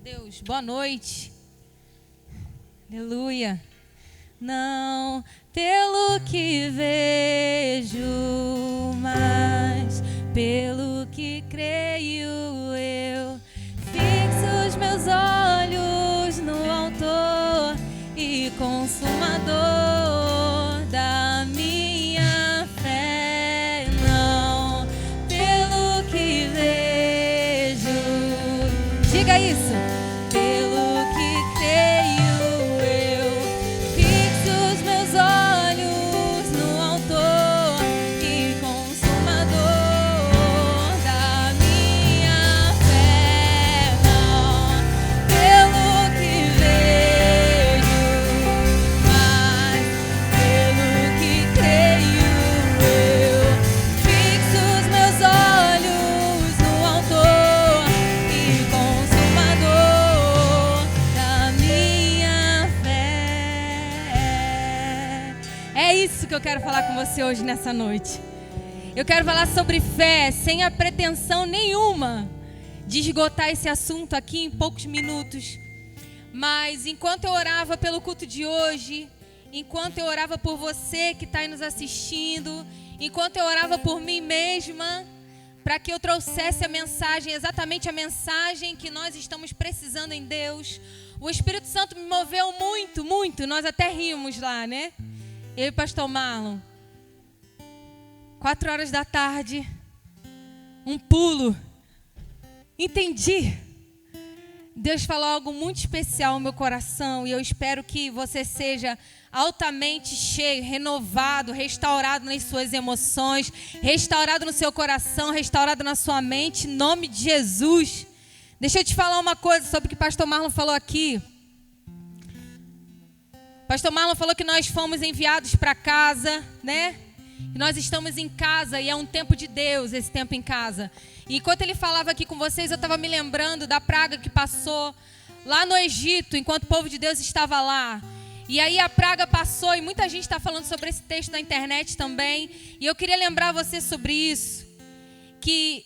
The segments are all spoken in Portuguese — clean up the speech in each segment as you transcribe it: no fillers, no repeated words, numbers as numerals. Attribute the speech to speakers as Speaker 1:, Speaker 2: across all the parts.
Speaker 1: Deus, boa noite. Aleluia. Não pelo que vejo, mas pelo que creio eu fixo os meus olhos no Autor e Consumador da minha fé. Não pelo que vejo, diga isso. Que eu quero falar com você hoje nessa noite. Eu quero falar sobre fé sem a pretensão nenhuma de esgotar esse assunto aqui em poucos minutos. Mas enquanto eu orava pelo culto de hoje, enquanto eu orava por você que está aí nos assistindo, enquanto eu orava por mim mesma, para que eu trouxesse a mensagem, exatamente a mensagem que nós estamos precisando em Deus, o Espírito Santo me moveu muito, muito. Nós até rimos lá, né? Eu e o pastor Marlon, 4 horas da tarde, um pulo, entendi. Deus falou algo muito especial no meu coração e eu espero que você seja altamente cheio, renovado, restaurado nas suas emoções, restaurado no seu coração, restaurado na sua mente, em nome de Jesus. Deixa eu te falar uma coisa sobre o que o pastor Marlon falou aqui. Pastor Marlon falou que nós fomos enviados para casa, né? E nós estamos em casa e é um tempo de Deus, esse tempo em casa. E enquanto ele falava aqui com vocês, eu estava me lembrando da praga que passou lá no Egito, enquanto o povo de Deus estava lá. E aí a praga passou e muita gente está falando sobre esse texto na internet também. E eu queria lembrar você sobre isso. Que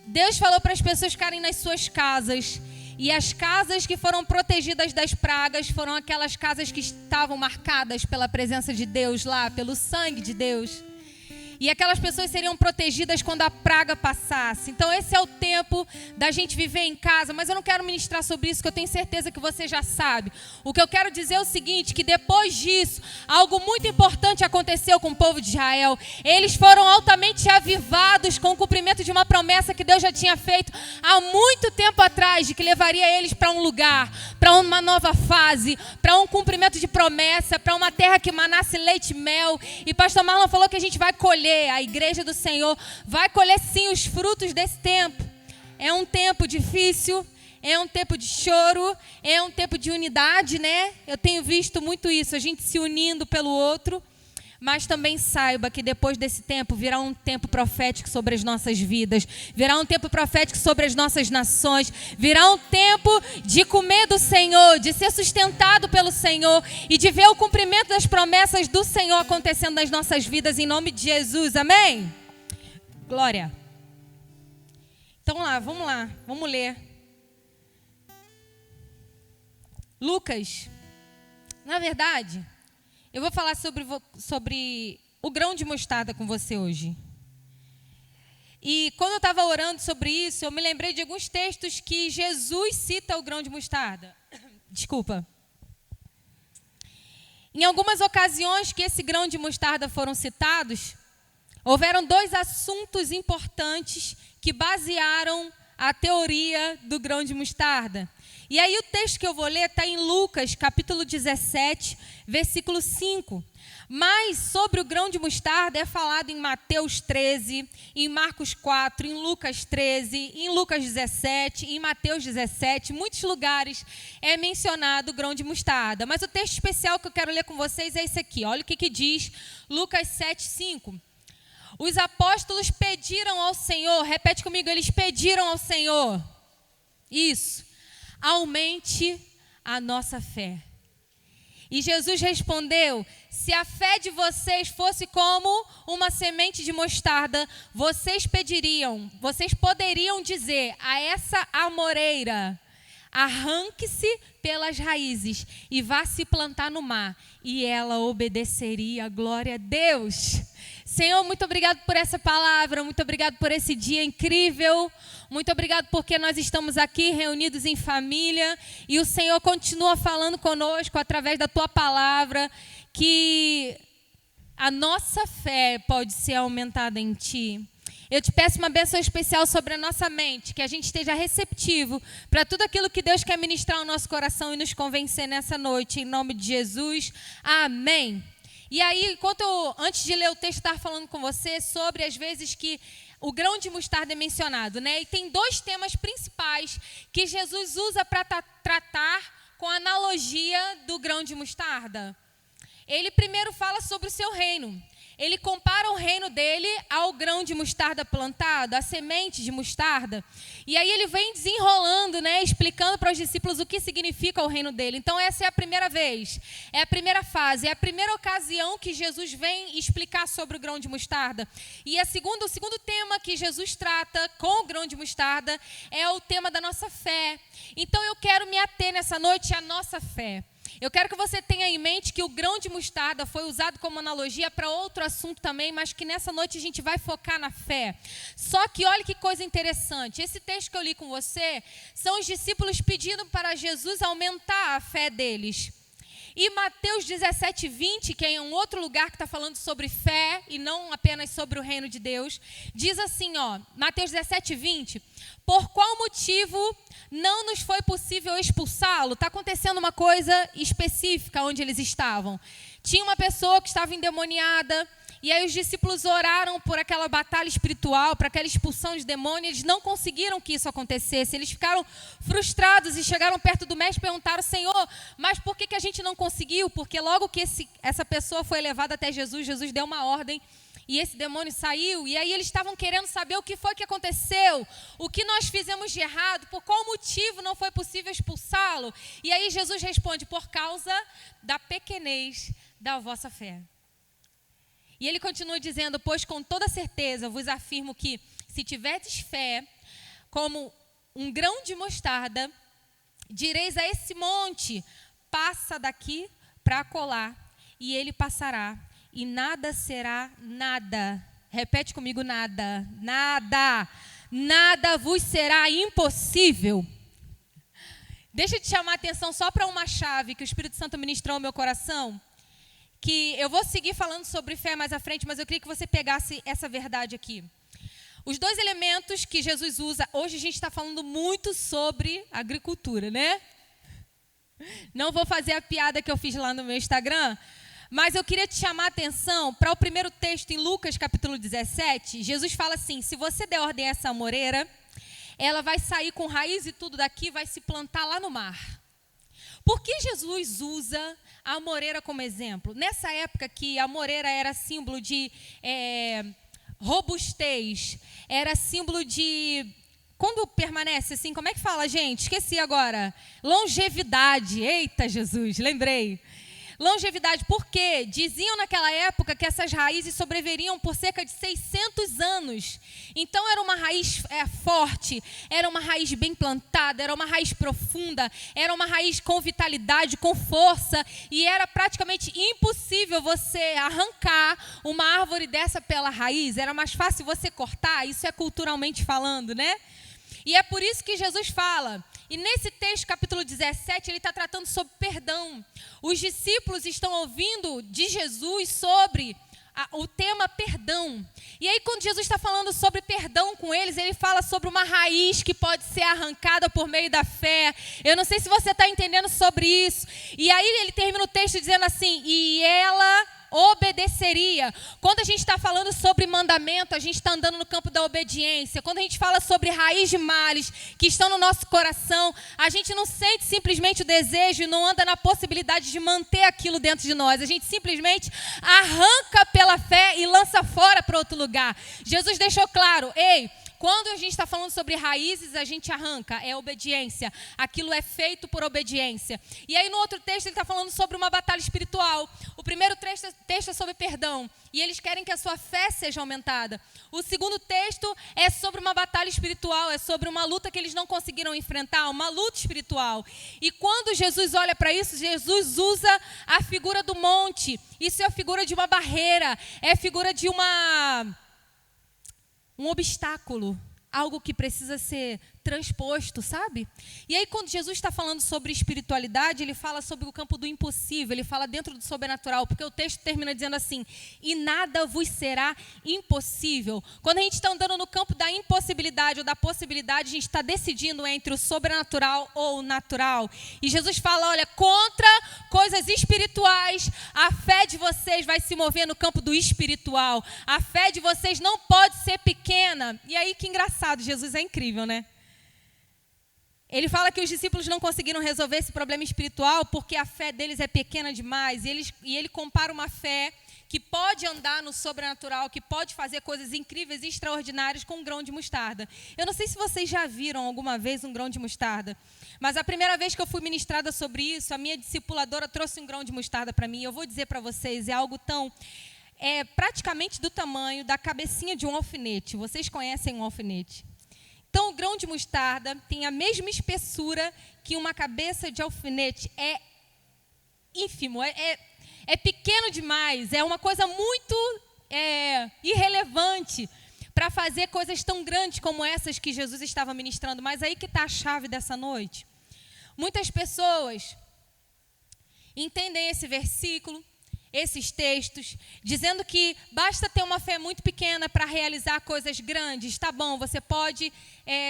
Speaker 1: Deus falou para as pessoas ficarem nas suas casas. E as casas que foram protegidas das pragas foram aquelas casas que estavam marcadas pela presença de Deus lá, pelo sangue de Deus. E aquelas pessoas seriam protegidas quando a praga passasse. Então esse é o tempo da gente viver em casa. Mas eu não quero ministrar sobre isso, que eu tenho certeza que você já sabe. O que eu quero dizer é o seguinte, que depois disso, algo muito importante aconteceu com o povo de Israel. Eles foram altamente avivados com o cumprimento de uma promessa que Deus já tinha feito há muito tempo atrás, de que levaria eles para um lugar, para uma nova fase, para um cumprimento de promessa, para uma terra que manasse leite e mel. E pastor Marlon falou que a gente vai colher. A igreja do Senhor vai colher sim os frutos desse tempo. É um tempo difícil, é um tempo de choro, é um tempo de unidade, né? Eu tenho visto muito isso, a gente se unindo pelo outro. Mas também saiba que depois desse tempo virá um tempo profético sobre as nossas vidas. Virá um tempo profético sobre as nossas nações. Virá um tempo de comer do Senhor, de ser sustentado pelo Senhor e de ver o cumprimento das promessas do Senhor acontecendo nas nossas vidas em nome de Jesus. Amém? Glória. Então vamos ler. Lucas, na verdade, eu vou falar sobre o grão de mostarda com você hoje. E quando eu estava orando sobre isso, eu me lembrei de alguns textos que Jesus cita o grão de mostarda. Desculpa. Em algumas ocasiões que esse grão de mostarda foram citados, houveram 2 assuntos importantes que basearam a teoria do grão de mostarda. E aí o texto que eu vou ler está em Lucas, capítulo 17, versículo 5. Mas sobre o grão de mostarda é falado em Mateus 13, em Marcos 4, em Lucas 13, em Lucas 17, em Mateus 17. Em muitos lugares é mencionado o grão de mostarda. Mas o texto especial que eu quero ler com vocês é esse aqui. Olha o que diz Lucas 7, 5. Os apóstolos pediram ao Senhor, repete comigo, eles pediram ao Senhor. Isso. Aumente a nossa fé. E Jesus respondeu: se a fé de vocês fosse como uma semente de mostarda, vocês poderiam dizer a essa amoreira: arranque-se pelas raízes e vá se plantar no mar. E ela obedeceria. Glória a Deus. Senhor, muito obrigado por essa palavra, muito obrigado por esse dia incrível, muito obrigado porque nós estamos aqui reunidos em família e o Senhor continua falando conosco através da Tua palavra, que a nossa fé pode ser aumentada em Ti. Eu te peço uma bênção especial sobre a nossa mente, que a gente esteja receptivo para tudo aquilo que Deus quer ministrar ao nosso coração e nos convencer nessa noite, em nome de Jesus. Amém. E aí, antes de ler o texto, eu estava falando com você sobre as vezes que o grão de mostarda é mencionado, né? E tem dois temas principais que Jesus usa para tratar com a analogia do grão de mostarda. Ele primeiro fala sobre o seu reino. Ele compara o reino dele ao grão de mostarda plantado, a semente de mostarda. E aí ele vem desenrolando, né, explicando para os discípulos o que significa o reino dele. Então essa é a primeira vez, é a primeira fase, é a primeira ocasião que Jesus vem explicar sobre o grão de mostarda. E o segundo tema que Jesus trata com o grão de mostarda é o tema da nossa fé. Então eu quero me ater nessa noite à nossa fé. Eu quero que você tenha em mente que o grão de mostarda foi usado como analogia para outro assunto também, mas que nessa noite a gente vai focar na fé. Só que olha que coisa interessante. Esse texto que eu li com você são os discípulos pedindo para Jesus aumentar a fé deles. E Mateus 17:20, que é um outro lugar que está falando sobre fé e não apenas sobre o reino de Deus, diz assim, Mateus 17:20, por qual motivo não nos foi possível expulsá-lo? Está acontecendo uma coisa específica onde eles estavam. Tinha uma pessoa que estava endemoniada, e aí os discípulos oraram por aquela batalha espiritual, para aquela expulsão de demônio. Eles não conseguiram que isso acontecesse. Eles ficaram frustrados e chegaram perto do mestre e perguntaram, Senhor, mas por que a gente não conseguiu? Porque logo que essa pessoa foi levada até Jesus, Jesus deu uma ordem e esse demônio saiu. E aí eles estavam querendo saber o que foi que aconteceu, o que nós fizemos de errado, por qual motivo não foi possível expulsá-lo. E aí Jesus responde, por causa da pequenez da vossa fé. E ele continua dizendo, pois com toda certeza vos afirmo que se tiverdes fé como um grão de mostarda, direis a esse monte, passa daqui para acolá, e ele passará, e nada será nada. Repete comigo, nada, nada, nada vos será impossível. Deixa eu te chamar a atenção só para uma chave que o Espírito Santo ministrou ao meu coração, que eu vou seguir falando sobre fé mais à frente, mas eu queria que você pegasse essa verdade aqui. Os dois elementos que Jesus usa, hoje a gente está falando muito sobre agricultura, né? Não vou fazer a piada que eu fiz lá no meu Instagram, mas eu queria te chamar a atenção para o primeiro texto em Lucas capítulo 17. Jesus fala assim, se você der ordem a essa amoreira, ela vai sair com raiz e tudo daqui, vai se plantar lá no mar. Por que Jesus usa a amoreira como exemplo? Nessa época que a amoreira era símbolo de robustez, era símbolo de... Quando permanece assim, como é que fala, gente? Esqueci agora. Longevidade. Eita, Jesus, lembrei. Longevidade, por quê? Diziam naquela época que essas raízes sobreviveriam por cerca de 600 anos. Então era uma raiz forte, era uma raiz bem plantada, era uma raiz profunda, era uma raiz com vitalidade, com força, e era praticamente impossível você arrancar uma árvore dessa pela raiz. Era mais fácil você cortar, isso é culturalmente falando, né? E é por isso que Jesus fala. E nesse texto, capítulo 17, ele está tratando sobre perdão. Os discípulos estão ouvindo de Jesus sobre o tema perdão. E aí, quando Jesus está falando sobre perdão com eles, ele fala sobre uma raiz que pode ser arrancada por meio da fé. Eu não sei se você está entendendo sobre isso. E aí ele termina o texto dizendo assim, e ela obedeceria. Quando a gente está falando sobre mandamento, a gente está andando no campo da obediência. Quando a gente fala sobre raiz de males que estão no nosso coração, a gente não sente simplesmente o desejo e não anda na possibilidade de manter aquilo dentro de nós. A gente simplesmente arranca pela fé e lança fora para outro lugar. Jesus deixou claro, ei, quando a gente está falando sobre raízes, a gente arranca, é obediência. Aquilo é feito por obediência. E aí no outro texto ele está falando sobre uma batalha espiritual. O primeiro texto é sobre perdão. E eles querem que a sua fé seja aumentada. O segundo texto é sobre uma batalha espiritual, é sobre uma luta que eles não conseguiram enfrentar, uma luta espiritual. E quando Jesus olha para isso, Jesus usa a figura do monte. Isso é a figura de uma barreira, é a figura de um obstáculo, algo que precisa ser transposto, sabe? E aí quando Jesus está falando sobre espiritualidade, ele fala sobre o campo do impossível, ele fala dentro do sobrenatural, porque o texto termina dizendo assim, e nada vos será impossível. Quando a gente está andando no campo da impossibilidade ou da possibilidade, a gente está decidindo entre o sobrenatural ou o natural. E Jesus fala, olha, contra coisas espirituais, a fé de vocês vai se mover no campo do espiritual. A fé de vocês não pode ser pequena. E aí que engraçado, Jesus é incrível, né? Ele fala que os discípulos não conseguiram resolver esse problema espiritual porque a fé deles é pequena demais. E ele compara uma fé que pode andar no sobrenatural, que pode fazer coisas incríveis e extraordinárias com um grão de mostarda. Eu não sei se vocês já viram alguma vez um grão de mostarda, mas a primeira vez que eu fui ministrada sobre isso, a minha discipuladora trouxe um grão de mostarda para mim. Eu vou dizer para vocês, é algo tão... É praticamente do tamanho da cabecinha de um alfinete. Vocês conhecem um alfinete? Então, o grão de mostarda tem a mesma espessura que uma cabeça de alfinete. É ínfimo, é pequeno demais. É uma coisa muito irrelevante para fazer coisas tão grandes como essas que Jesus estava ministrando. Mas aí que está a chave dessa noite. Muitas pessoas entendem esse versículo, esses textos, dizendo que basta ter uma fé muito pequena para realizar coisas grandes. Tá bom, você pode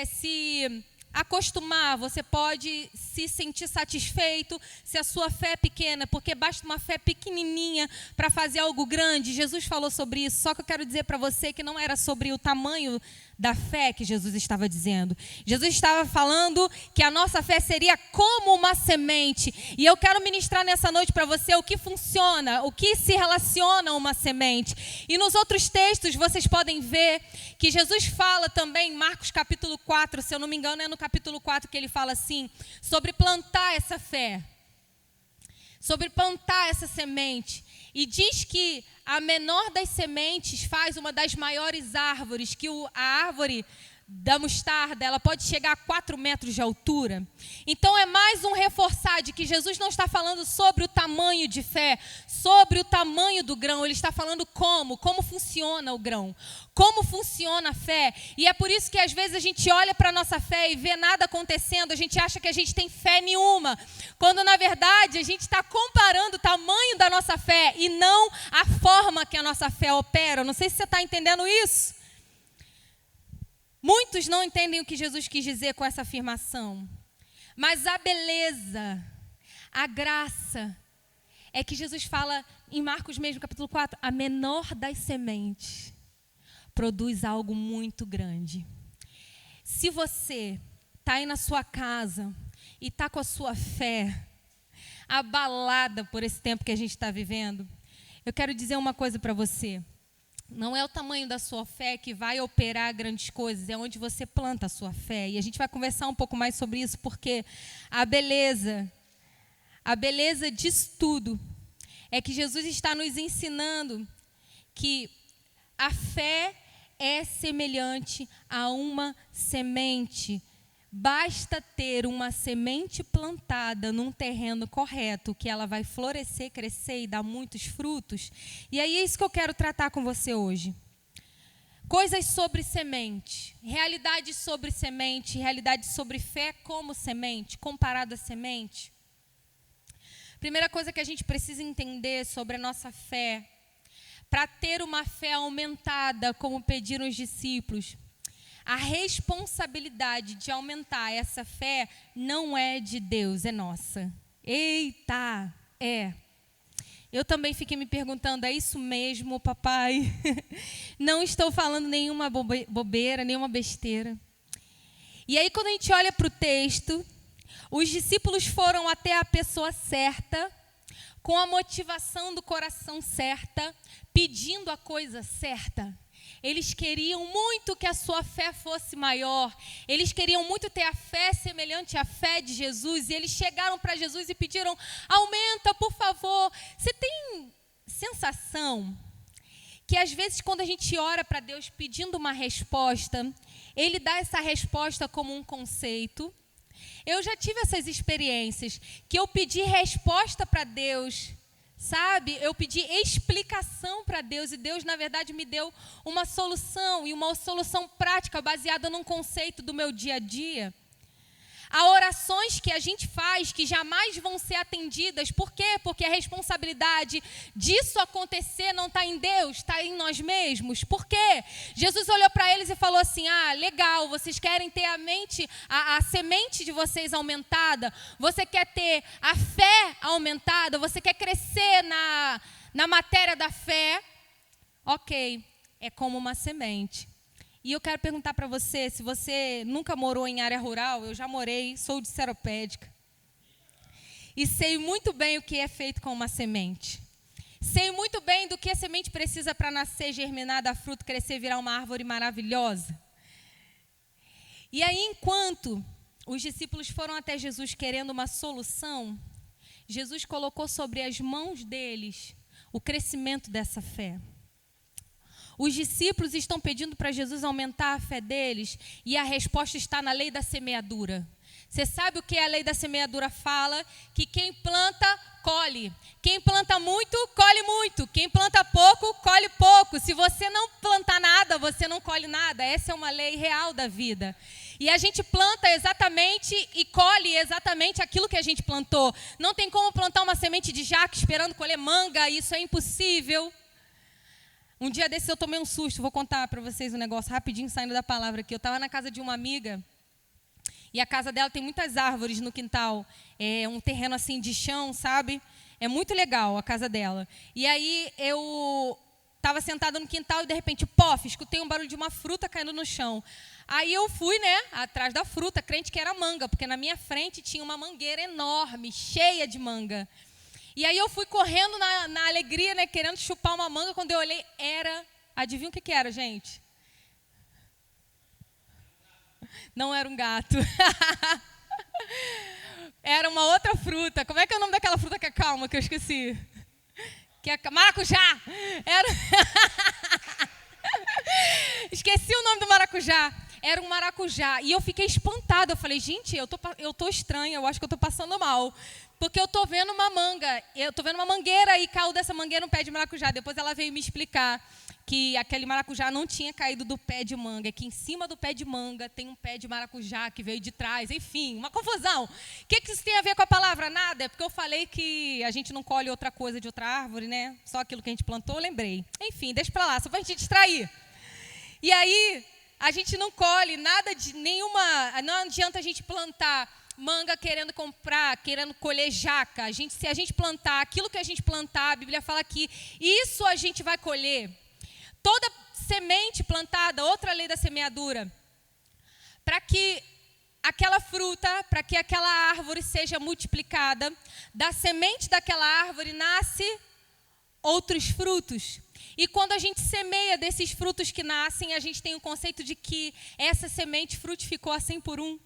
Speaker 1: se acostumar, você pode se sentir satisfeito se a sua fé é pequena, porque basta uma fé pequenininha para fazer algo grande. Jesus falou sobre isso, só que eu quero dizer para você que não era sobre o tamanho da fé que Jesus estava dizendo. Jesus estava falando que a nossa fé seria como uma semente. E eu quero ministrar nessa noite para você o que funciona, o que se relaciona a uma semente. E nos outros textos vocês podem ver que Jesus fala também, em Marcos capítulo 4, se eu não me engano é no capítulo 4 que ele fala assim, sobre plantar essa fé, sobre plantar essa semente. E diz que a menor das sementes faz uma das maiores árvores, que a árvore da mostarda, ela pode chegar a 4 metros de altura. Então é mais um reforçar de que Jesus não está falando sobre o tamanho de fé, sobre o tamanho do grão, ele está falando como funciona o grão, como funciona a fé. E é por isso que às vezes a gente olha para a nossa fé e vê nada acontecendo, a gente acha que a gente tem fé nenhuma, quando na verdade a gente está comparando o tamanho da nossa fé e não a forma que a nossa fé opera. Não sei se você está entendendo isso. Muitos não entendem o que Jesus quis dizer com essa afirmação. Mas a beleza, a graça, é que Jesus fala em Marcos mesmo, capítulo 4, a menor das sementes produz algo muito grande. Se você está aí na sua casa e está com a sua fé abalada por esse tempo que a gente está vivendo, eu quero dizer uma coisa para você. Não é o tamanho da sua fé que vai operar grandes coisas, é onde você planta a sua fé. E a gente vai conversar um pouco mais sobre isso, porque a beleza disso tudo é que Jesus está nos ensinando que a fé é semelhante a uma semente. Basta ter uma semente plantada num terreno correto, que ela vai florescer, crescer e dar muitos frutos. E aí é isso que eu quero tratar com você hoje. Coisas sobre semente, realidade sobre fé como semente, comparado à semente. Primeira coisa que a gente precisa entender sobre a nossa fé, para ter uma fé aumentada, como pediram os discípulos, a responsabilidade de aumentar essa fé não é de Deus, é nossa. Eita, é. Eu também fiquei me perguntando, é isso mesmo, papai? Não estou falando nenhuma bobeira, nenhuma besteira. E aí, quando a gente olha para o texto, os discípulos foram até a pessoa certa, com a motivação do coração certa, pedindo a coisa certa. Eles queriam muito que a sua fé fosse maior. Eles queriam muito ter a fé semelhante à fé de Jesus. E eles chegaram para Jesus e pediram: aumenta, por favor. Você tem sensação que às vezes quando a gente ora para Deus pedindo uma resposta, Ele dá essa resposta como um conceito? Eu já tive essas experiências, que eu pedi resposta para Deus, sabe? Eu pedi explicação para Deus e Deus, na verdade, me deu uma solução e uma solução prática baseada num conceito do meu dia a dia. Há orações que a gente faz que jamais vão ser atendidas. Por quê? Porque a responsabilidade disso acontecer não está em Deus, está em nós mesmos. Por quê? Jesus olhou para eles e falou assim: legal, vocês querem ter a semente de vocês aumentada, você quer ter a fé aumentada, você quer crescer na matéria da fé. Ok, é como uma semente. E eu quero perguntar para você, se você nunca morou em área rural, eu já morei, sou de Seropédica. E sei muito bem o que é feito com uma semente. Sei muito bem do que a semente precisa para nascer, germinar, dar fruto, crescer, virar uma árvore maravilhosa. E aí, enquanto os discípulos foram até Jesus querendo uma solução, Jesus colocou sobre as mãos deles o crescimento dessa fé. Os discípulos estão pedindo para Jesus aumentar a fé deles e a resposta está na lei da semeadura. Você sabe o que a lei da semeadura fala? Que quem planta, colhe. Quem planta muito, colhe muito. Quem planta pouco, colhe pouco. Se você não plantar nada, você não colhe nada. Essa é uma lei real da vida. E a gente planta exatamente e colhe exatamente aquilo que a gente plantou. Não tem como plantar uma semente de jaca esperando colher manga, isso é impossível. Um dia desse eu tomei um susto, vou contar para vocês um negócio rapidinho saindo da palavra aqui. Eu estava na casa de uma amiga e a casa dela tem muitas árvores no quintal. É um terreno assim de chão, sabe? É muito legal a casa dela. E aí eu estava sentada no quintal e de repente, escutei um barulho de uma fruta caindo no chão. Aí eu fui, atrás da fruta, crente que era manga, porque na minha frente tinha uma mangueira enorme, cheia de manga. E aí eu fui correndo na alegria, querendo chupar uma manga. Quando eu olhei, adivinha o que era, gente? Não era um gato. Era uma outra fruta. Como é que é o nome daquela fruta que é calma, que eu esqueci? Maracujá! Esqueci o nome do maracujá. Era um maracujá. E eu fiquei espantada. Eu falei, gente, eu tô estranha, eu acho que eu tô passando mal. Porque eu tô vendo uma mangueira e caiu dessa mangueira um pé de maracujá. Depois ela veio me explicar que aquele maracujá não tinha caído do pé de manga, que em cima do pé de manga tem um pé de maracujá que veio de trás. Enfim, uma confusão. O que isso tem a ver com a palavra? Nada. É porque eu falei que a gente não colhe outra coisa de outra árvore, Só aquilo que a gente plantou, eu lembrei. Enfim, deixa pra lá, só pra gente distrair. E aí, a gente não colhe nada de nenhuma... Não adianta a gente plantar manga querendo comprar, querendo colher jaca. Se a gente plantar aquilo que a gente plantar, a Bíblia fala que isso a gente vai colher. Toda semente plantada, outra lei da semeadura, para que aquela fruta, para que aquela árvore seja multiplicada, da semente daquela árvore nasce outros frutos. E quando a gente semeia desses frutos que nascem, a gente tem o conceito de que essa semente frutificou a 100 por 1.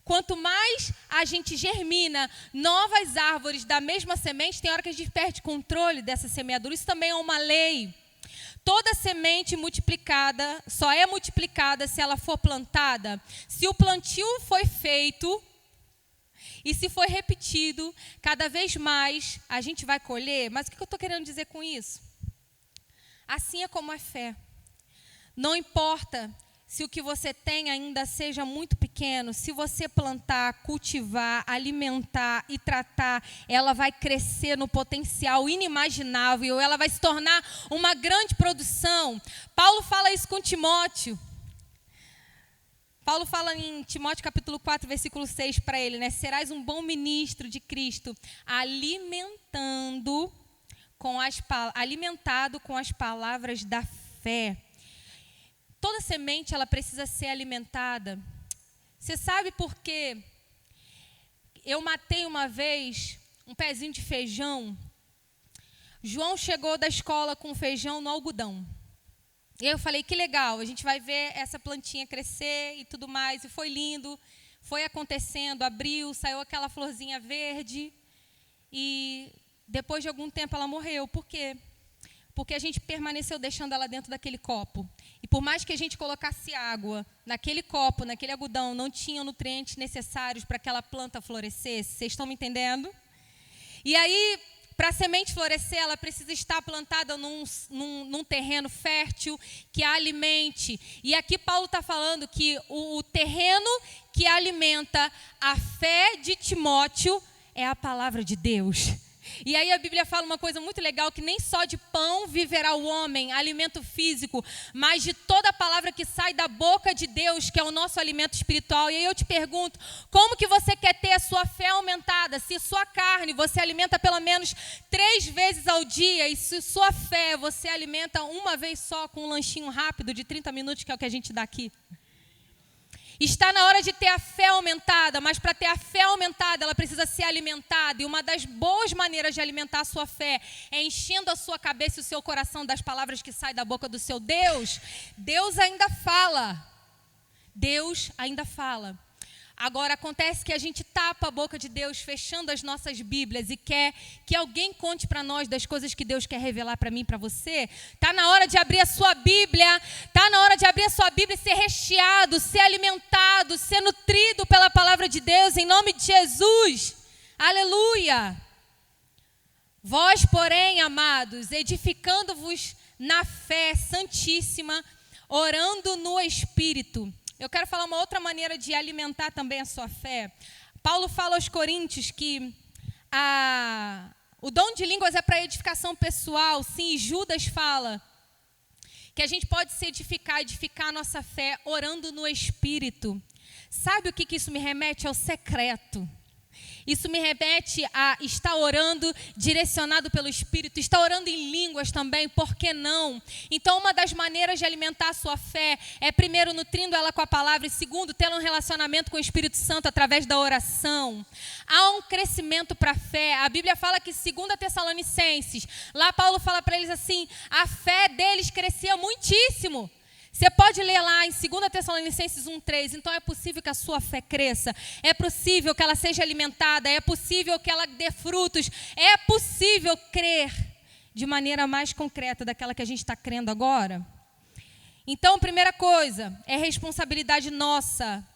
Speaker 1: Quanto mais a gente germina novas árvores da mesma semente, tem hora que a gente perde controle dessa semeadura. Isso também é uma lei. Toda semente multiplicada só é multiplicada se ela for plantada. Se o plantio foi feito e se for repetido, cada vez mais a gente vai colher. Mas o que eu estou querendo dizer com isso? Assim é como a fé. Não importa se o que você tem ainda seja muito pequeno, se você plantar, cultivar, alimentar e tratar, ela vai crescer no potencial inimaginável, ela vai se tornar uma grande produção. Paulo fala isso com Timóteo. Paulo fala em Timóteo capítulo 4, versículo 6 para ele, serás um bom ministro de Cristo, alimentado com as palavras da fé. Toda semente, ela precisa ser alimentada. Você sabe por quê? Eu matei uma vez um pezinho de feijão. João chegou da escola com feijão no algodão. E aí eu falei, que legal, a gente vai ver essa plantinha crescer e tudo mais. E foi lindo, foi acontecendo, abriu, saiu aquela florzinha verde. E depois de algum tempo ela morreu. Por quê? Porque a gente permaneceu deixando ela dentro daquele copo. E por mais que a gente colocasse água naquele copo, naquele algodão, não tinha nutrientes necessários para que aquela planta florescesse. Vocês estão me entendendo? E aí, para a semente florescer, ela precisa estar plantada num terreno fértil, que a alimente. E aqui Paulo está falando que o terreno que alimenta a fé de Timóteo é a palavra de Deus. E aí a Bíblia fala uma coisa muito legal, que nem só de pão viverá o homem, alimento físico, mas de toda a palavra que sai da boca de Deus, que é o nosso alimento espiritual. E aí eu te pergunto, como que você quer ter a sua fé aumentada? Se sua carne você alimenta pelo menos 3 vezes ao dia, e se sua fé você alimenta uma vez só com um lanchinho rápido de 30 minutos, que é o que a gente dá aqui. Está na hora de ter a fé aumentada, mas para ter a fé aumentada, ela precisa ser alimentada. E uma das boas maneiras de alimentar a sua fé é enchendo a sua cabeça e o seu coração das palavras que saem da boca do seu Deus. Deus ainda fala. Deus ainda fala. Agora, acontece que a gente tapa a boca de Deus, fechando as nossas Bíblias, e quer que alguém conte para nós das coisas que Deus quer revelar para mim e para você. Está na hora de abrir a sua Bíblia, está na hora de abrir a sua Bíblia e ser recheado, ser alimentado, ser nutrido pela palavra de Deus, em nome de Jesus. Aleluia! Vós, porém, amados, edificando-vos na fé santíssima, orando no Espírito. Eu quero falar uma outra maneira de alimentar também a sua fé. Paulo fala aos Coríntios que o dom de línguas é para edificação pessoal. Sim, Judas fala que a gente pode se edificar a nossa fé orando no Espírito. Sabe o que isso me remete? Ao secreto. Isso me remete a estar orando direcionado pelo Espírito, estar orando em línguas também, por que não? Então, uma das maneiras de alimentar a sua fé é, primeiro, nutrindo ela com a palavra, e segundo, tendo um relacionamento com o Espírito Santo através da oração. Há um crescimento para a fé. A Bíblia fala que, 2 Tessalonicenses, lá Paulo fala para eles assim, a fé deles crescia muitíssimo. Você pode ler lá em 2 Tessalonicenses 1:3. Então é possível que a sua fé cresça, é possível que ela seja alimentada, é possível que ela dê frutos, é possível crer de maneira mais concreta daquela que a gente está crendo agora. Então, primeira coisa, é responsabilidade nossa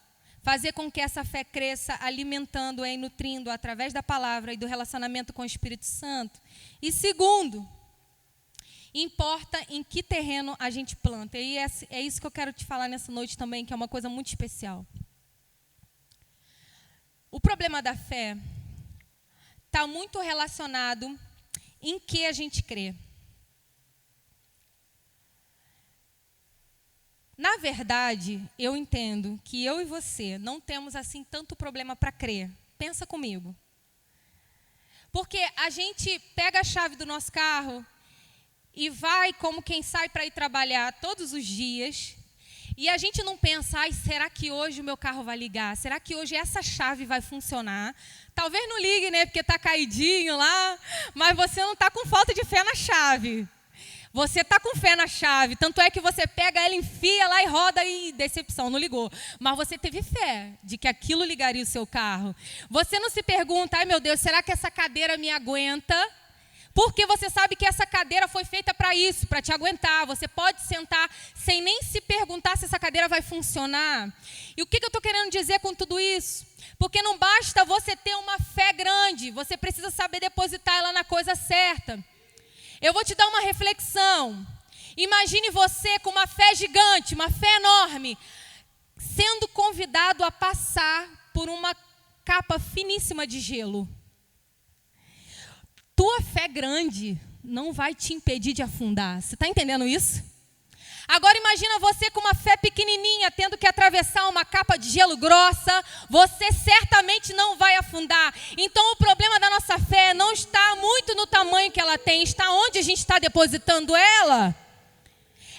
Speaker 1: fazer com que essa fé cresça, alimentando e nutrindo através da palavra e do relacionamento com o Espírito Santo. E segundo, importa em que terreno a gente planta. E é isso que eu quero te falar nessa noite também, que é uma coisa muito especial. O problema da fé está muito relacionado em que a gente crê. Na verdade, eu entendo que eu e você não temos assim tanto problema para crer. Pensa comigo. Porque a gente pega a chave do nosso carro e vai como quem sai para ir trabalhar todos os dias. E a gente não pensa, será que hoje o meu carro vai ligar? Será que hoje essa chave vai funcionar? Talvez não ligue, né? Porque está caidinho lá. Mas você não está com falta de fé na chave. Você está com fé na chave. Tanto é que você pega ela, enfia lá e roda e decepção, não ligou. Mas você teve fé de que aquilo ligaria o seu carro. Você não se pergunta, meu Deus, será que essa cadeira me aguenta? Porque você sabe que essa cadeira foi feita para isso, para te aguentar. Você pode sentar sem nem se perguntar se essa cadeira vai funcionar. E o que eu estou querendo dizer com tudo isso? Porque não basta você ter uma fé grande, você precisa saber depositar ela na coisa certa. Eu vou te dar uma reflexão. Imagine você com uma fé gigante, uma fé enorme, sendo convidado a passar por uma capa finíssima de gelo. Tua fé grande não vai te impedir de afundar. Você está entendendo isso? Agora imagina você com uma fé pequenininha, tendo que atravessar uma capa de gelo grossa. Você certamente não vai afundar. Então o problema da nossa fé não está muito no tamanho que ela tem, está onde a gente está depositando ela.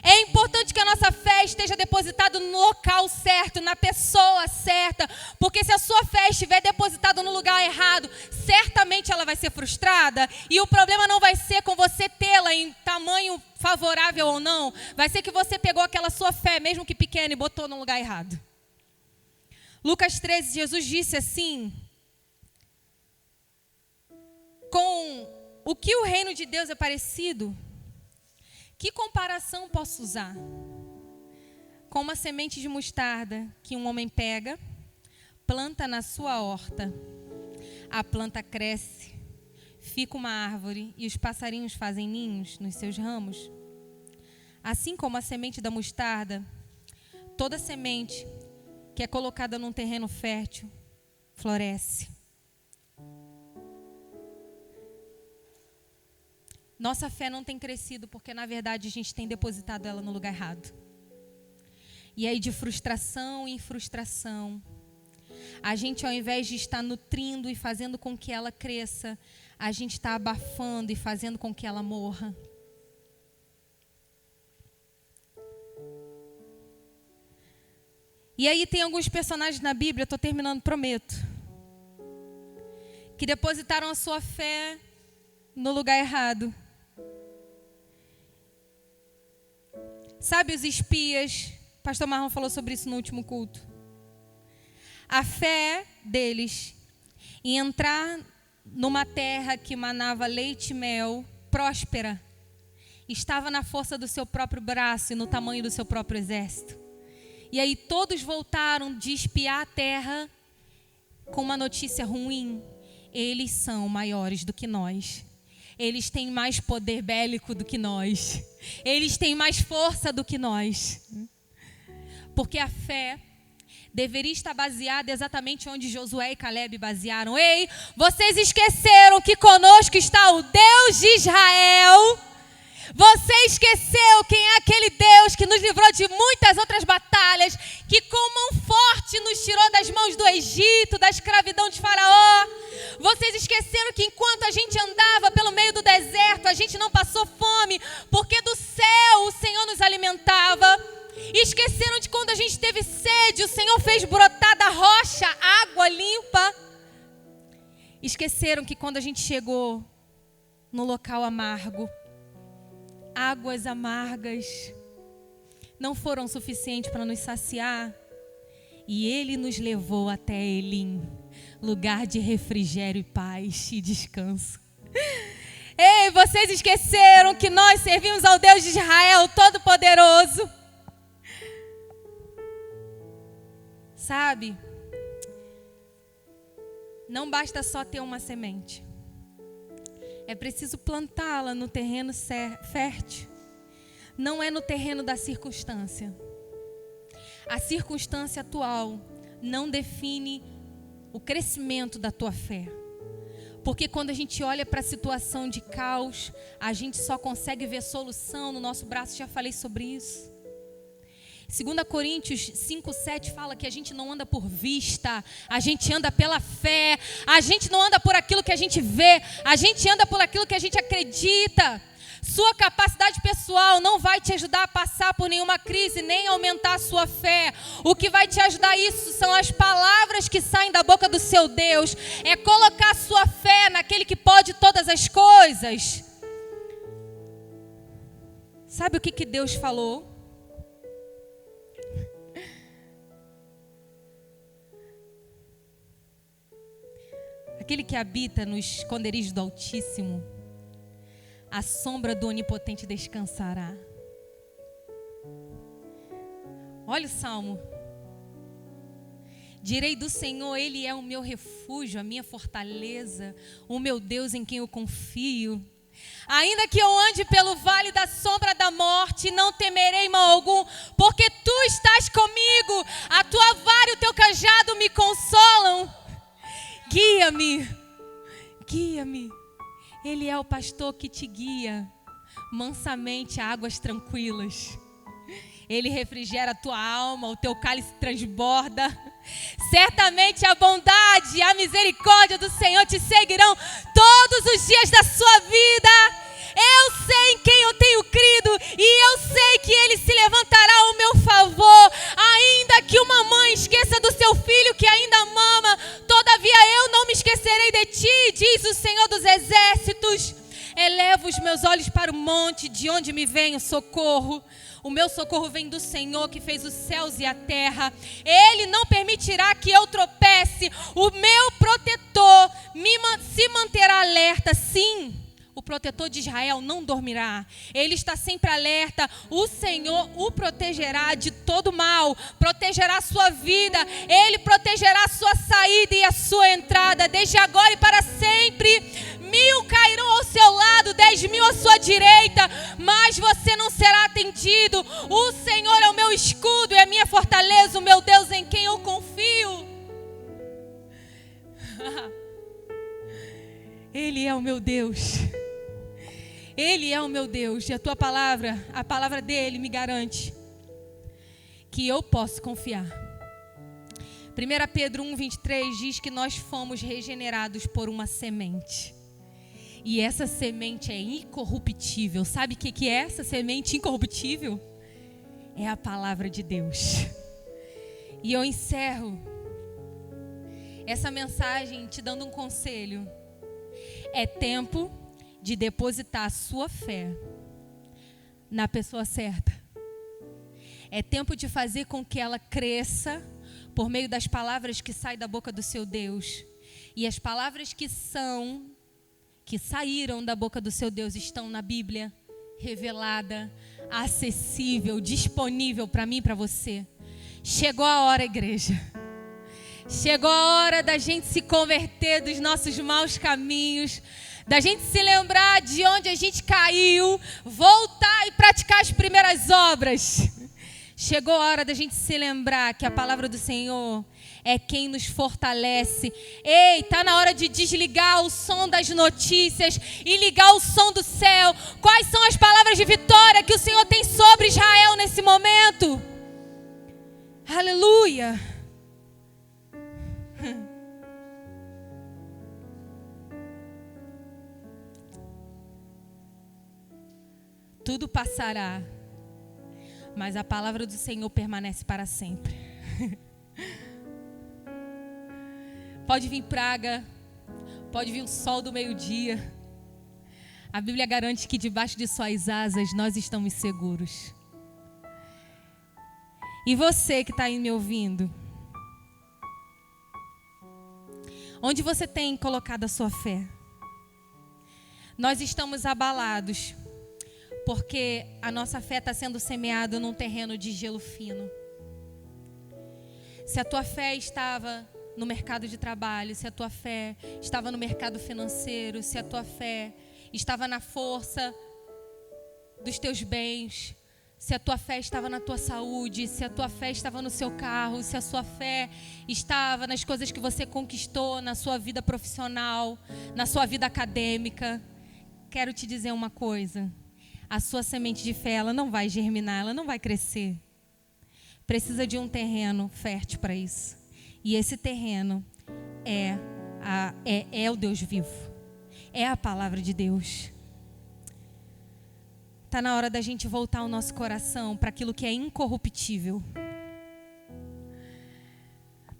Speaker 1: É importante que a nossa fé esteja depositada no local certo, na pessoa certa. Porque se a sua fé estiver depositada no lugar errado, certamente ela vai ser frustrada. E o problema não vai ser com você tê-la em tamanho favorável ou não. Vai ser que você pegou aquela sua fé, mesmo que pequena, e botou no lugar errado. Lucas 13, Jesus disse assim: com o que o reino de Deus é parecido? Que comparação posso usar? Com uma semente de mostarda que um homem pega, planta na sua horta. A planta cresce, fica uma árvore e os passarinhos fazem ninhos nos seus ramos. Assim como a semente da mostarda, toda semente que é colocada num terreno fértil floresce. Nossa fé não tem crescido porque, na verdade, a gente tem depositado ela no lugar errado. E aí, de frustração em frustração, a gente, ao invés de estar nutrindo e fazendo com que ela cresça, a gente está abafando e fazendo com que ela morra. E aí tem alguns personagens na Bíblia, estou terminando, prometo, que depositaram a sua fé no lugar errado. Sabe os espias? Pastor Marlon falou sobre isso no último culto. A fé deles em entrar numa terra que manava leite e mel, próspera, estava na força do seu próprio braço e no tamanho do seu próprio exército. E aí todos voltaram de espiar a terra com uma notícia ruim. Eles são maiores do que nós. Eles têm mais poder bélico do que nós. Eles têm mais força do que nós. Porque a fé deveria estar baseada exatamente onde Josué e Caleb basearam. Ei, vocês esqueceram que conosco está o Deus de Israel? Você esqueceu quem é aquele Deus que nos livrou de muitas outras batalhas, que com mão forte nos tirou das mãos do Egito, da escravidão de Faraó. Vocês esqueceram que enquanto a gente andava pelo meio do deserto, a gente não passou fome, porque do céu o Senhor nos alimentava. E esqueceram de quando a gente teve sede, o Senhor fez brotar da rocha água limpa. Esqueceram que quando a gente chegou no local amargo, águas amargas não foram suficientes para nos saciar. E Ele nos levou até Elim, lugar de refrigério e paz e descanso. Ei, vocês esqueceram que nós servimos ao Deus de Israel Todo-Poderoso? Sabe? Não basta só ter uma semente. É preciso plantá-la no terreno fértil. Não é no terreno da circunstância. A circunstância atual não define o crescimento da tua fé. Porque quando a gente olha para a situação de caos, a gente só consegue ver solução no nosso braço. Já falei sobre isso. 2 Coríntios 5:7 fala que a gente não anda por vista, a gente anda pela fé. A gente não anda por aquilo que a gente vê, a gente anda por aquilo que a gente acredita. Sua capacidade pessoal não vai te ajudar a passar por nenhuma crise, nem aumentar a sua fé. O que vai te ajudar isso são as palavras que saem da boca do seu Deus. É colocar sua fé naquele que pode todas as coisas. Sabe o que Deus falou? Aquele que habita nos esconderijos do Altíssimo, a sombra do Onipotente descansará. Olha o Salmo. Direi do Senhor, Ele é o meu refúgio, a minha fortaleza, o meu Deus em quem eu confio. Ainda que eu ande pelo vale da sombra da morte, não temerei mal algum, porque Tu estás comigo, a Tua vara e o Teu cajado me consolam. Guia-me, guia-me. Ele é o pastor que te guia mansamente a águas tranquilas. Ele refrigera a tua alma, o teu cálice transborda. Certamente a bondade e a misericórdia do Senhor te seguirão todos os dias da sua vida. Eu sei em quem eu tenho crido e eu sei que Ele diz o Senhor dos Exércitos: elevo os meus olhos para o monte, de onde me vem o socorro. O meu socorro vem do Senhor, que fez os céus e a terra. Ele não permitirá que eu tropece. O meu protetor se manterá alerta. Sim, o protetor de Israel não dormirá. Ele está sempre alerta. O Senhor o protegerá de todo mal. Protegerá a sua vida. Ele protegerá a sua saída e a sua entrada, desde agora e para sempre. 1000 cairão ao seu lado, 10.000 à sua direita, mas você não será atendido. O Senhor é o meu escudo, é a minha fortaleza, o meu Deus em quem eu confio. Ele é o meu Deus. Ele é o meu Deus. E a tua palavra, a palavra dele me garante que eu posso confiar. 1 Pedro 1,23 diz que nós fomos regenerados por uma semente. E essa semente é incorruptível. Sabe o que é essa semente incorruptível? É a palavra de Deus. E eu encerro essa mensagem te dando um conselho. É tempo de depositar a sua fé na pessoa certa. É tempo de fazer com que ela cresça por meio das palavras que saem da boca do seu Deus. E as palavras que saíram da boca do seu Deus estão na Bíblia, revelada, acessível, disponível para mim e para você. Chegou a hora, igreja. Chegou a hora da gente se converter dos nossos maus caminhos, da gente se lembrar de onde a gente caiu, voltar e praticar as primeiras obras. Chegou a hora da gente se lembrar que a palavra do Senhor é quem nos fortalece. Ei, está na hora de desligar o som das notícias e ligar o som do céu. Quais são as palavras de vitória que o Senhor tem sobre Israel nesse momento? Aleluia. Tudo passará, mas a palavra do Senhor permanece para sempre. Pode vir praga, pode vir o sol do meio-dia. A Bíblia garante que debaixo de suas asas nós estamos seguros. E você que está aí me ouvindo, onde você tem colocado a sua fé? Nós estamos abalados, porque a nossa fé está sendo semeada num terreno de gelo fino. Se a tua fé estava no mercado de trabalho, se a tua fé estava no mercado financeiro, se a tua fé estava na força dos teus bens, se a tua fé estava na tua saúde, se a tua fé estava no seu carro, se a sua fé estava nas coisas que você conquistou na sua vida profissional, na sua vida acadêmica, quero te dizer uma coisa: a sua semente de fé, ela não vai germinar, ela não vai crescer. Precisa de um terreno fértil para isso. E esse terreno é o Deus vivo. É a palavra de Deus. Está na hora da gente voltar o nosso coração para aquilo que é incorruptível.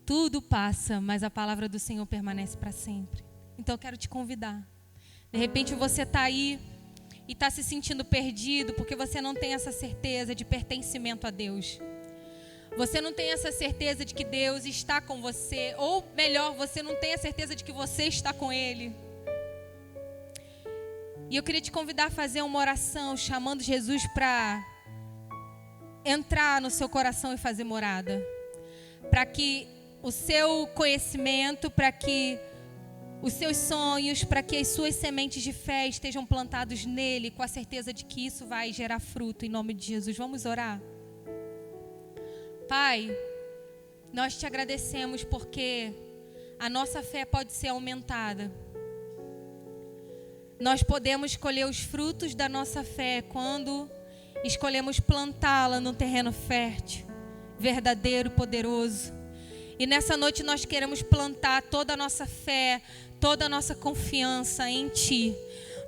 Speaker 1: Tudo passa, mas a palavra do Senhor permanece para sempre. Então eu quero te convidar. De repente você está aí e está se sentindo perdido porque você não tem essa certeza de pertencimento a Deus. Você não tem essa certeza de que Deus está com você. Ou melhor, você não tem a certeza de que você está com Ele. E eu queria te convidar a fazer uma oração chamando Jesus para entrar no seu coração e fazer morada. Para que o seu conhecimento, para que os seus sonhos, para que as suas sementes de fé estejam plantados nele, com a certeza de que isso vai gerar fruto em nome de Jesus. Vamos orar? Pai, nós te agradecemos porque a nossa fé pode ser aumentada. Nós podemos colher os frutos da nossa fé quando escolhemos plantá-la no terreno fértil, verdadeiro, poderoso. E nessa noite nós queremos plantar toda a nossa fé, toda a nossa confiança em Ti.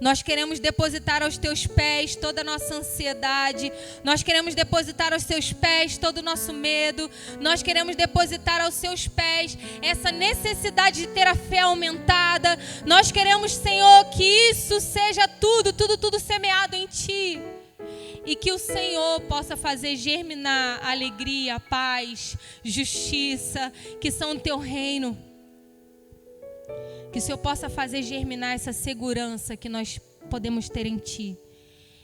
Speaker 1: Nós queremos depositar aos teus pés toda a nossa ansiedade. Nós queremos depositar aos seus pés todo o nosso medo. Nós queremos depositar aos seus pés essa necessidade de ter a fé aumentada. Nós queremos, Senhor, que isso seja tudo semeado em Ti. E que o Senhor possa fazer germinar a alegria, a paz, justiça, que são o Teu reino. Que o Senhor possa fazer germinar essa segurança que nós podemos ter em Ti.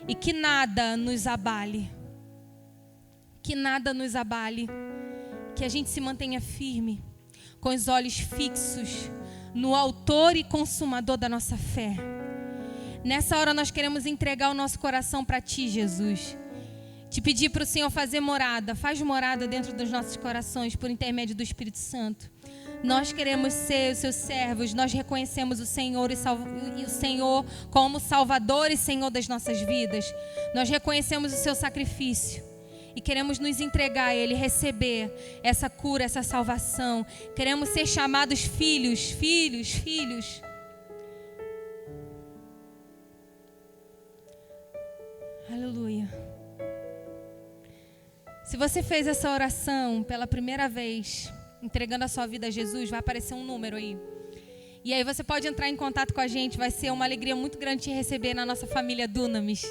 Speaker 1: E que nada nos abale. Que nada nos abale. Que a gente se mantenha firme, com os olhos fixos no autor e consumador da nossa fé. Nessa hora nós queremos entregar o nosso coração para Ti, Jesus. Te pedir para o Senhor fazer morada. Faz morada dentro dos nossos corações por intermédio do Espírito Santo. Nós queremos ser os Seus servos. Nós reconhecemos o Senhor e o Senhor como Salvador e Senhor das nossas vidas. Nós reconhecemos o Seu sacrifício. E queremos nos entregar a Ele, receber essa cura, essa salvação. Queremos ser chamados filhos. Aleluia. Se você fez essa oração pela primeira vez, entregando a sua vida a Jesus, vai aparecer um número aí. E aí você pode entrar em contato com a gente. Vai ser uma alegria muito grande te receber na nossa família Dunamis.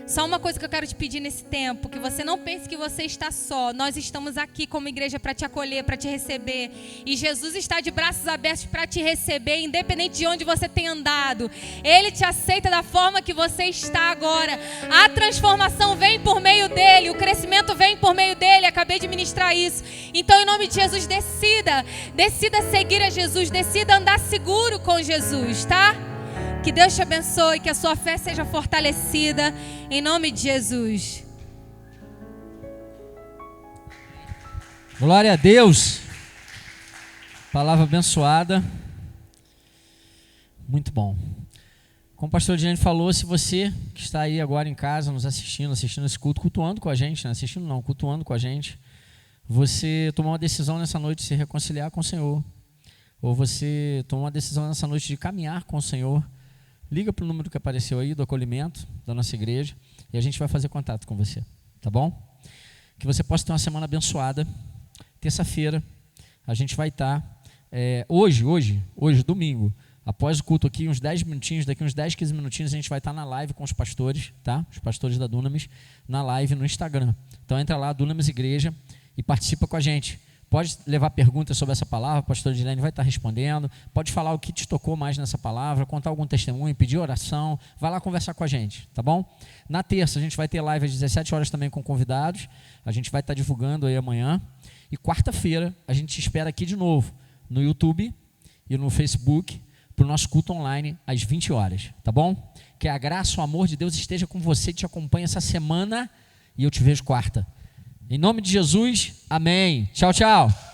Speaker 1: Só uma coisa que eu quero te pedir nesse tempo, que você não pense que você está só. Nós estamos aqui como igreja para te acolher, para te receber. E Jesus está de braços abertos para te receber, independente de onde você tenha andado. Ele te aceita da forma que você está agora. A transformação vem por meio dele, o crescimento vem por meio dele. Acabei de ministrar isso. Então, em nome de Jesus, decida seguir a Jesus, decida andar seguro com Jesus, tá? Que Deus te abençoe, que a sua fé seja fortalecida, em nome de Jesus.
Speaker 2: Glória a Deus. Palavra abençoada. Muito bom. Como o pastor Diane falou, se você que está aí agora em casa nos assistindo esse culto, cultuando com a gente, né? Cultuando com a gente, você tomou uma decisão nessa noite de se reconciliar com o Senhor, ou você tomou uma decisão nessa noite de caminhar com o Senhor, liga para o número que apareceu aí do acolhimento da nossa igreja e a gente vai fazer contato com você, tá bom? Que você possa ter uma semana abençoada. Terça-feira a gente vai estar, hoje, domingo, após o culto aqui, uns 10 minutinhos, daqui uns 10, 15 minutinhos a gente vai estar na live com os pastores, tá? Os pastores da Dunamis, na live no Instagram. Então entra lá, Dunamis Igreja, e participa com a gente. Pode levar perguntas sobre essa palavra, a pastora Dilene vai estar respondendo. Pode falar o que te tocou mais nessa palavra, contar algum testemunho, pedir oração. Vai lá conversar com a gente, tá bom? Na terça a gente vai ter live às 17 horas também com convidados. A gente vai estar divulgando aí amanhã. E quarta-feira a gente te espera aqui de novo, no YouTube e no Facebook, para o nosso culto online às 20 horas, tá bom? Que a graça, o amor de Deus esteja com você, te acompanhe essa semana e eu te vejo quarta. Em nome de Jesus, amém. Tchau, tchau.